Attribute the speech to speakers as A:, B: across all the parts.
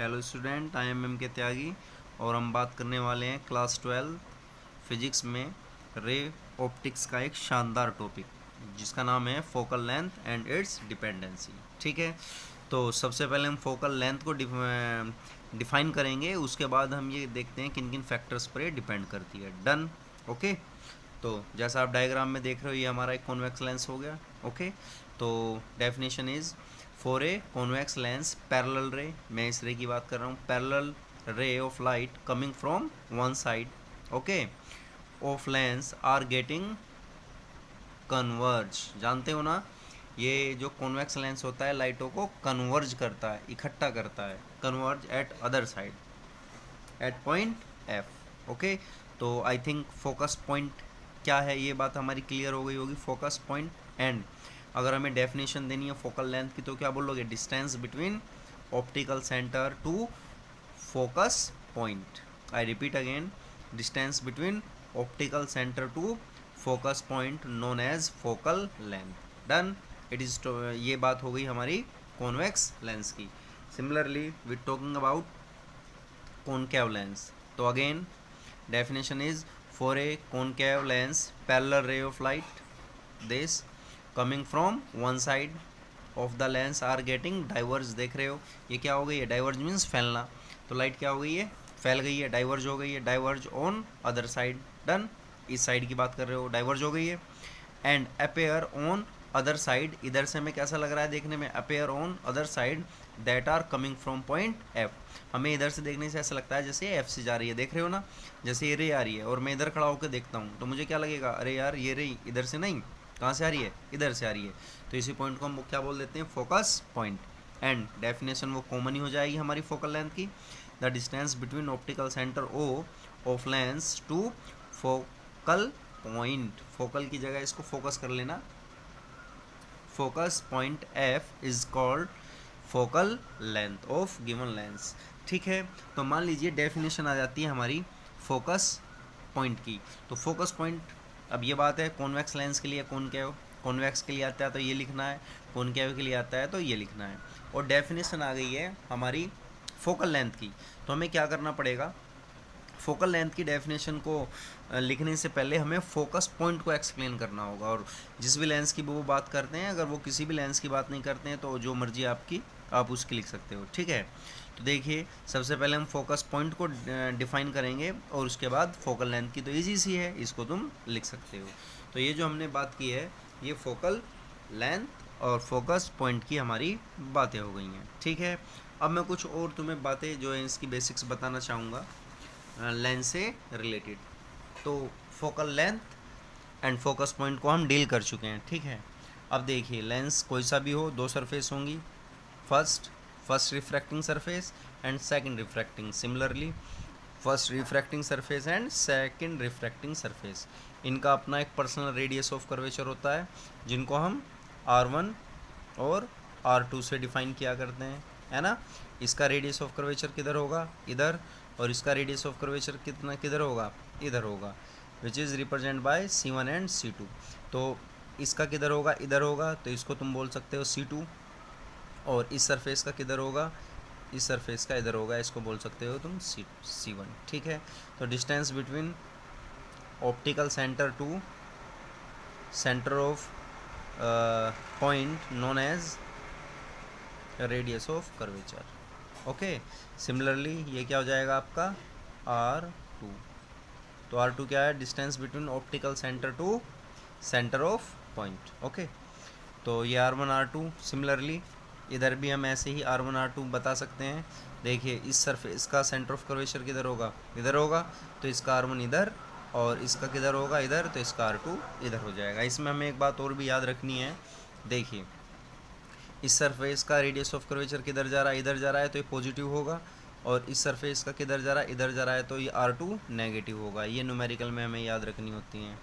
A: Hello student, I am के त्यागी और हम बात करने वाले हैं क्लास 12 फिजिक्स में रे ऑप्टिक्स का एक शानदार टॉपिक जिसका नाम है focal length and it's dependency. ठीक है, तो सबसे पहले हम फोकल लेंथ को डिफाइन करेंगे, उसके बाद हम ये देखते हैं किन किन फैक्टर्स पर ये डिपेंड करती है। डन। ओके, तो जैसा आप डायग्राम में देख रहे हो ये हमारा एक कॉन्वेक्स लेंस हो गया। ओके, तो definition is for a convex lens parallel रे, मैं इस रे की बात कर रहा हूँ, parallel ray of light coming from one side okay of lens are getting converge. जानते हो ना, ये जो कॉन्वेक्स लेंस होता है लाइटों को कन्वर्ज करता है, इकट्ठा करता है, converge at other side at point F. Okay, तो आई थिंक फोकस पॉइंट क्या है ये बात हमारी क्लियर हो गई होगी। फोकस पॉइंट एंड अगर हमें डेफिनेशन देनी है फोकल लेंथ की तो क्या बोलोगे? Distance between optical centre to focus point. I repeat again, distance between optical centre to focus point known as focal length. Done. It is, ये बात हो गई हमारी कॉन्वेक्स लेंस की। Similarly we talking about concave lens. तो again definition is for a concave lens parallel ray of light this coming from one side of the lens are getting diverge। देख रहे हो ये क्या हो गई है? डाइवर्ज मीन्स फैलना। तो लाइट क्या हो गई है? फैल गई है, डाइवर्ज हो गई है, diverge on other side. Done. इस साइड की बात कर रहे हो, डाइवर्ज हो गई है। And appear on other side, इधर से हमें कैसा लग रहा है देखने में? Appear on other side that are coming from point F. हमें इधर से देखने से ऐसा लगता है जैसे एफ से जा रही है, देख रहे हो ना, जैसे ये रे आ रही है और मैं इधर खड़ा होकर देखता हूँ तो मुझे क्या लगेगा? अरे यार ये रे इधर से नहीं, कहाँ से आ रही है? इधर से आ रही है। तो इसी पॉइंट को हम क्या बोल देते हैं? Focus point. एंड डेफिनेशन वो कॉमन ही हो जाएगी हमारी फोकल लेंथ की। The distance between optical centre O of lens to focal point, focal की जगह इसको फोकस कर लेना, focus point F is called focal length of given lens. ठीक है, तो मान लीजिए डेफिनेशन आ जाती है हमारी फोकस पॉइंट की। तो फोकस पॉइंट, अब ये बात है कॉन्वेक्स लेंस के लिए कॉनकेव, कॉन्वेक्स के लिए आता है तो ये लिखना है, कॉनकेव के लिए आता है तो ये लिखना है। और डेफिनेशन आ गई है हमारी फोकल लेंथ की, तो हमें क्या करना पड़ेगा? फोकल लेंथ की डेफिनेशन को लिखने से पहले हमें फोकस पॉइंट को एक्सप्लेन करना होगा। और जिस भी लेंस की वो बात करते हैं, अगर वो किसी भी लेंस की बात नहीं करते हैं तो जो मर्जी आपकी, आप उसकी लिख सकते हो। ठीक है, तो देखिए सबसे पहले हम फोकस पॉइंट को डिफाइन करेंगे और उसके बाद फोकल लेंथ की, तो ईजी सी है, इसको तुम लिख सकते हो। तो ये जो हमने बात की है ये फोकल लेंथ और फोकस पॉइंट की हमारी बातें हो गई हैं। ठीक है, अब मैं कुछ और तुम्हें बातें जो है इसकी बेसिक्स बताना चाहूँगा लेंस से रिलेटेड। तो focal length and focus point को हम डील कर चुके हैं। ठीक है, अब देखिए लेंस कोई सा भी हो, दो सरफेस होंगी, first refracting surface and second refracting. Similarly first refracting surface and second refracting surface, इनका अपना एक पर्सनल रेडियस ऑफ कर्वेचर होता है जिनको हम R1 और R2 से डिफाइन किया करते हैं, है ना। इसका रेडियस ऑफ कर्वेचर किधर होगा? इधर। और इसका रेडियस ऑफ कर्वेचर कितना किधर होगा? इधर होगा, which is represent by C1 and C2। तो इसका किधर होगा? इधर होगा, तो इसको तुम बोल सकते हो C2। और इस सरफेस का किधर होगा? इस सरफेस का इधर होगा, इसको बोल सकते हो तुम C1। ठीक है, तो distance between optical centre to centre of point known as radius of curvature. Okay, similarly ये क्या हो जाएगा आपका? R2। तो R2 क्या है? Distance between optical centre to centre of point. Okay, तो ये R1 R2। सिमिलरली इधर भी हम ऐसे ही R1 R2 बता सकते हैं। देखिए इस सरफेस का सेंटर ऑफ कर्वेचर किधर होगा? इधर होगा, तो इसका R1 इधर, और इसका किधर होगा? इधर, तो इसका R2 इधर हो जाएगा। इसमें हमें एक बात और भी याद रखनी है, देखिए इस सरफेस का रेडियस ऑफ कर्वेचर किधर जा रहा है? इधर जा रहा है, तो ये पॉजिटिव होगा। और इस सरफेस का किधर जा रहा है? इधर जा रहा है, तो ये R2 नेगेटिव होगा। ये न्यूमेरिकल में हमें याद रखनी होती हैं।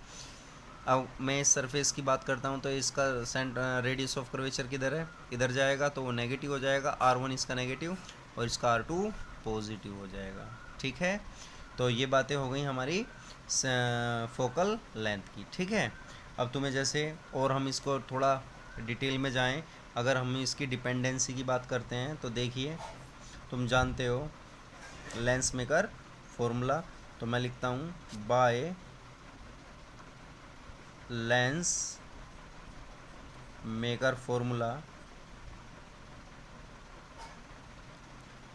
A: अब मैं इस सरफेस की बात करता हूँ तो इसका रेडियस ऑफ कर्वेचर किधर है? इधर जाएगा, तो वो नेगेटिव हो जाएगा। R1 इसका नेगेटिव और इसका R2 पॉजिटिव हो जाएगा। ठीक है, तो ये बातें हो गई हमारी फोकल लेंथ की। ठीक है, अब तुम्हें जैसे और हम इसको थोड़ा डिटेल में जाएं, अगर हम इसकी डिपेंडेंसी की बात करते हैं तो देखिए तुम जानते हो लेंस मेकर फॉर्मूला, तो मैं लिखता हूँ by lens maker formula.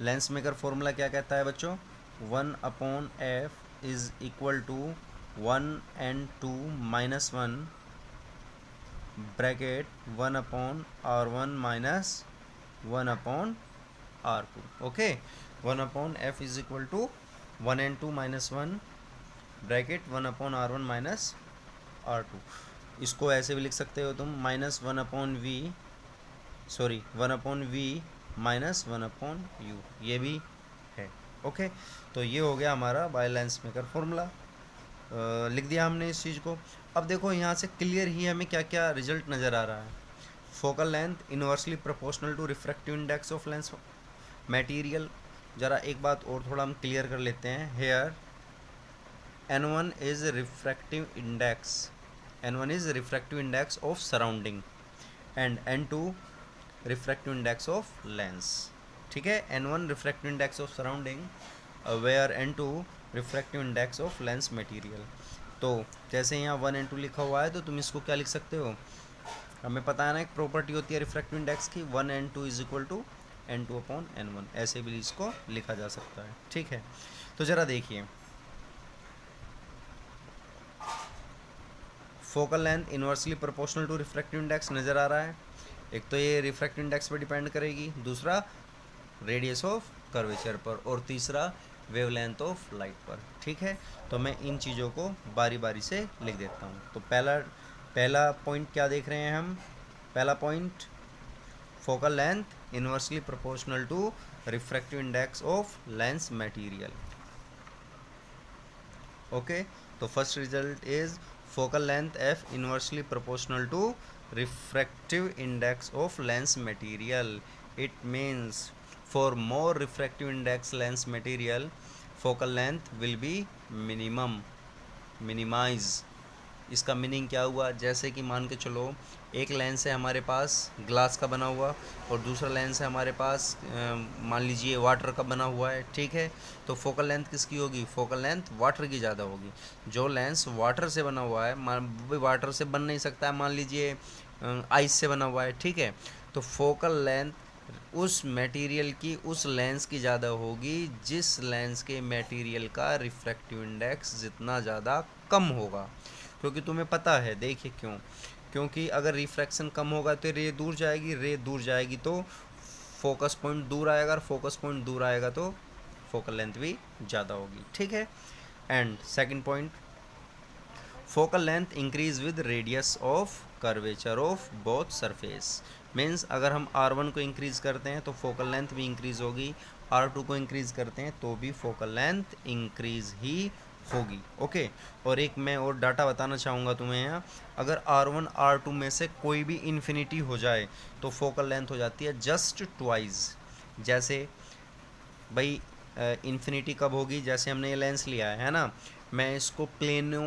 A: Lens maker formula क्या कहता है बच्चों? 1/f is equal to 1n2 - 1 bracket 1/r1 minus 1/r2। Okay, 1/f is equal to 1n2 - 1 bracket 1/r1 minus r2। इसको ऐसे भी लिख सकते हो तुम -1/v, sorry 1/v minus 1/u, ये भी है। ओके, तो ये हो गया हमारा बाय लेंस मेकर फॉर्मूला। लिख दिया हमने इस चीज़ को। अब देखो यहाँ से क्लियर ही हमें क्या क्या रिजल्ट नज़र आ रहा है। Focal length inversely proportional to refractive index of lens material. ज़रा एक बात और थोड़ा हम क्लियर कर लेते हैं। Here n1 is refractive index of surrounding and n2 refractive index of lens. ठीक है, n1 refractive index of surrounding where n2 refractive index of lens material. तो जैसे यहाँ 1 n2 लिखा हुआ है, तो तुम इसको क्या लिख सकते हो? हमें पता है ना, एक प्रॉपर्टी होती है रिफ्रैक्टिव इंडेक्स की, 1 n2 is equal to n2/n1, ऐसे भी इसको लिखा जा सकता है। ठीक है, तो ज़रा देखिए, focal length inversely proportional to refractive index नज़र आ रहा है। एक तो ये रिफ्रैक्टिव इंडेक्स पर डिपेंड करेगी, दूसरा रेडियस ऑफ कर्वेचर पर, और तीसरा वेवलेंथ ऑफ लाइट पर। ठीक है, तो मैं इन चीज़ों को बारी बारी से लिख देता हूँ। तो पहला पॉइंट क्या देख रहे हैं हम? पहला point, focal length inversely proportional to refractive index of lens material. Okay, तो first result is focal length f inversely proportional to refractive index of lens material. It means for more refractive index lens material, focal length will be minimize। इसका meaning क्या हुआ? जैसे कि मान के चलो एक लेंस है हमारे पास ग्लास का बना हुआ, और दूसरा लेंस है हमारे पास मान लीजिए वाटर का बना हुआ है। ठीक है, तो फोकल लेंथ किसकी होगी? फोकल लेंथ वाटर की ज़्यादा होगी। जो लेंस वाटर से बना हुआ है, वाटर से बन नहीं सकता है, मान लीजिए आइस से बना हुआ है। ठीक है, तो फोकल लेंथ उस मटेरियल की, उस लेंस की ज़्यादा होगी जिस लेंस के मटेरियल का रिफ्रैक्टिव इंडेक्स जितना ज़्यादा कम होगा। क्योंकि तुम्हें पता है, देखिए क्यों, क्योंकि अगर रिफ्रैक्शन कम होगा तो रे दूर जाएगी, तो फोकस पॉइंट दूर आएगा, और फोकस पॉइंट दूर आएगा तो फोकल लेंथ भी ज़्यादा होगी। ठीक है, and second point, focal length increase with radius of curvature of both surface. Means अगर हम r1 को इंक्रीज़ करते हैं तो फोकल लेंथ भी इंक्रीज़ होगी, r2 को इंक्रीज़ करते हैं तो भी फोकल लेंथ इंक्रीज़ ही होगी। ओके, और एक मैं और डाटा बताना चाहूँगा तुम्हें यहाँ, अगर r1 r2 में से कोई भी इन्फिनिटी हो जाए तो फोकल लेंथ हो जाती है जस्ट ट्वाइस। जैसे भाई इन्फिनिटी कब होगी? जैसे हमने ये लेंस लिया है ना, मैं इसको प्लेनो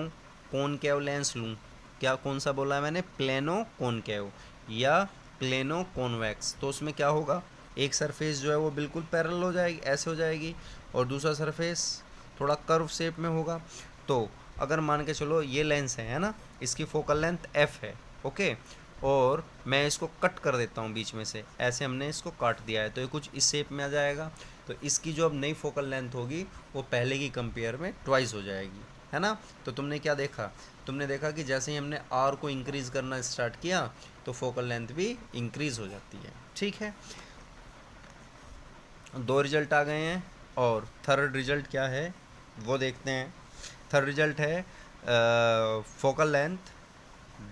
A: कॉनकेव लेंस लूँ, क्या कौन सा बोला है मैंने? प्लेनो कॉनकेव या प्लेनो कॉन्वेक्स। तो उसमें क्या होगा? एक सरफेस जो है वो बिल्कुल पैरेलल हो जाएगी, ऐसे हो जाएगी, और दूसरा सरफेस थोड़ा कर्व शेप में होगा। तो अगर मान के चलो ये लेंस है ना, इसकी फोकल लेंथ f है। ओके, और मैं इसको कट कर देता हूँ बीच में से, ऐसे हमने इसको काट दिया है, तो ये कुछ इस शेप में आ जाएगा। तो इसकी जो अब नई फोकल लेंथ होगी वो पहले की कंपेयर में ट्वाइस हो जाएगी, है ना। तो तुमने क्या देखा? तुमने देखा कि जैसे ही हमने r को इंक्रीज़ करना स्टार्ट किया तो फोकल लेंथ भी इंक्रीज़ हो जाती है। ठीक है, दो रिजल्ट आ गए हैं, और थर्ड रिजल्ट क्या है वो देखते हैं। थर्ड रिजल्ट है focal length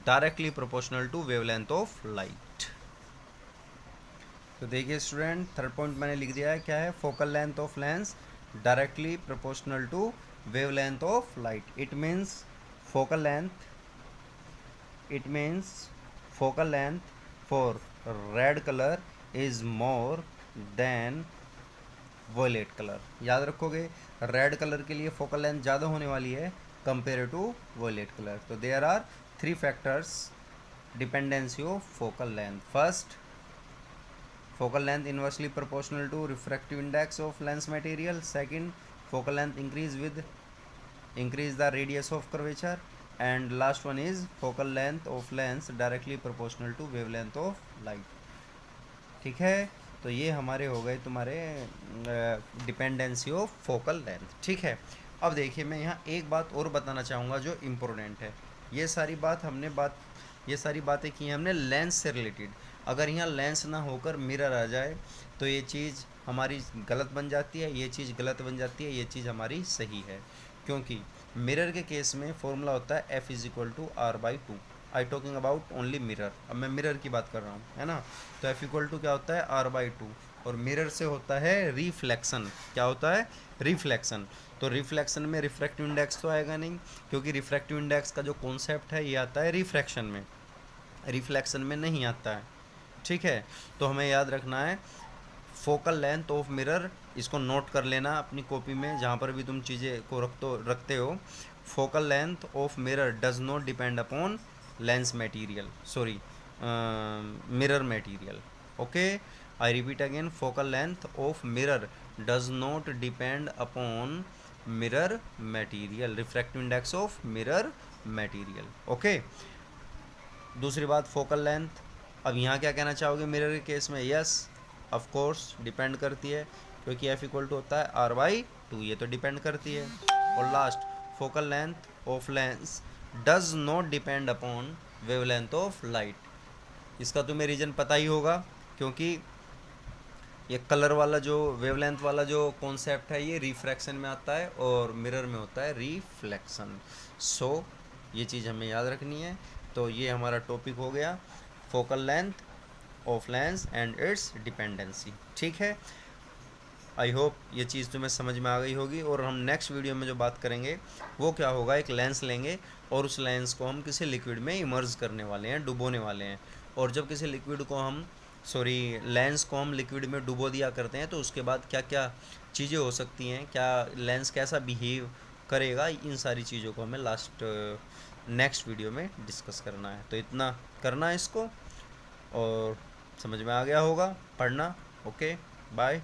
A: directly proportional to wavelength of light. तो देखिए स्टूडेंट, थर्ड पॉइंट मैंने लिख दिया है, क्या है? Focal length of lens directly proportional to wavelength of light. It means focal length for red colour is more than violet colour. याद रखोगे, रेड कलर के लिए फोकल लेंथ ज़्यादा होने वाली है कंपेयर टू वॉयलेट कलर। तो there are 3 factors dependency of focal length. focal length inversely proportional to refractive index of lens material. Second, focal length increase the radius of curvature. And last one is focal length of lens directly proportional to wavelength of light. ठीक है, तो ये हमारे हो गए तुम्हारे dependency of focal length. ठीक है, अब देखिए मैं यहाँ एक बात और बताना चाहूँगा जो इम्पोर्टेंट है. ये सारी बातें की हैं हमने लेंस से रिलेटेड. अगर यहाँ लेंस ना होकर मिरर आ जाए तो ये चीज़ हमारी गलत बन जाती है, ये चीज़ गलत बन जाती है, ये चीज़ हमारी सही है. क्योंकि मिरर के केस में फॉर्मूला होता है F=R/2. I talking about only mirror. अब मैं मिरर की बात कर रहा हूँ, है ना. तो F= क्या होता है R/2. और मिरर से होता है रिफ्लेक्शन. क्या होता है? रिफ्लेक्शन. तो रिफ्लेक्शन में रिफ्रैक्टिव इंडेक्स तो आएगा नहीं, क्योंकि रिफ्रैक्टिव इंडेक्स का जो कॉन्सेप्ट है ये आता है रिफ्रैक्शन में, रिफ्लेक्शन में नहीं आता है. ठीक है, तो हमें याद रखना है फोकल लेंथ ऑफ मिरर. इसको नोट कर लेना अपनी कॉपी में, जहाँ पर भी तुम चीज़ें को रखते हो. Focal length of mirror does not depend upon lens material, sorry mirror material. Okay, I repeat again, focal length of mirror does not depend upon mirror material, refractive index of mirror material. Okay, दूसरी बात focal length. अब यहाँ क्या कहना चाहोगे mirror के case में? Yes, of course depend करती है, क्योंकि F= होता है R/2, ये तो डिपेंड करती है. और last, focal length of lens does not depend upon wavelength of light. इसका तुम्हें रीज़न पता ही होगा, क्योंकि ये कलर वाला जो वेवलेंथ वाला जो कॉन्सेप्ट है ये रिफ्रैक्शन में आता है और मिरर में होता है रिफ्लेक्शन. सो ये चीज़ हमें याद रखनी है. तो ये हमारा टॉपिक हो गया focal length of lens and it's dependency. ठीक है, आई होप ये चीज़ तुम्हें समझ में आ गई होगी. और हम नेक्स्ट वीडियो में जो बात करेंगे वो क्या होगा, एक लेंस लेंगे और उस लेंस को हम किसी लिक्विड में इमर्ज करने वाले हैं, डुबोने वाले हैं. और जब किसी लिक्विड को हम लेंस को हम लिक्विड में डुबो दिया करते हैं तो उसके बाद क्या क्या चीज़ें हो सकती हैं, क्या लेंस कैसा बिहेव करेगा, इन सारी चीज़ों को हमें नेक्स्ट वीडियो में डिस्कस करना है. तो इतना करना है इसको, और समझ में आ गया होगा, पढ़ना. Okay, bye.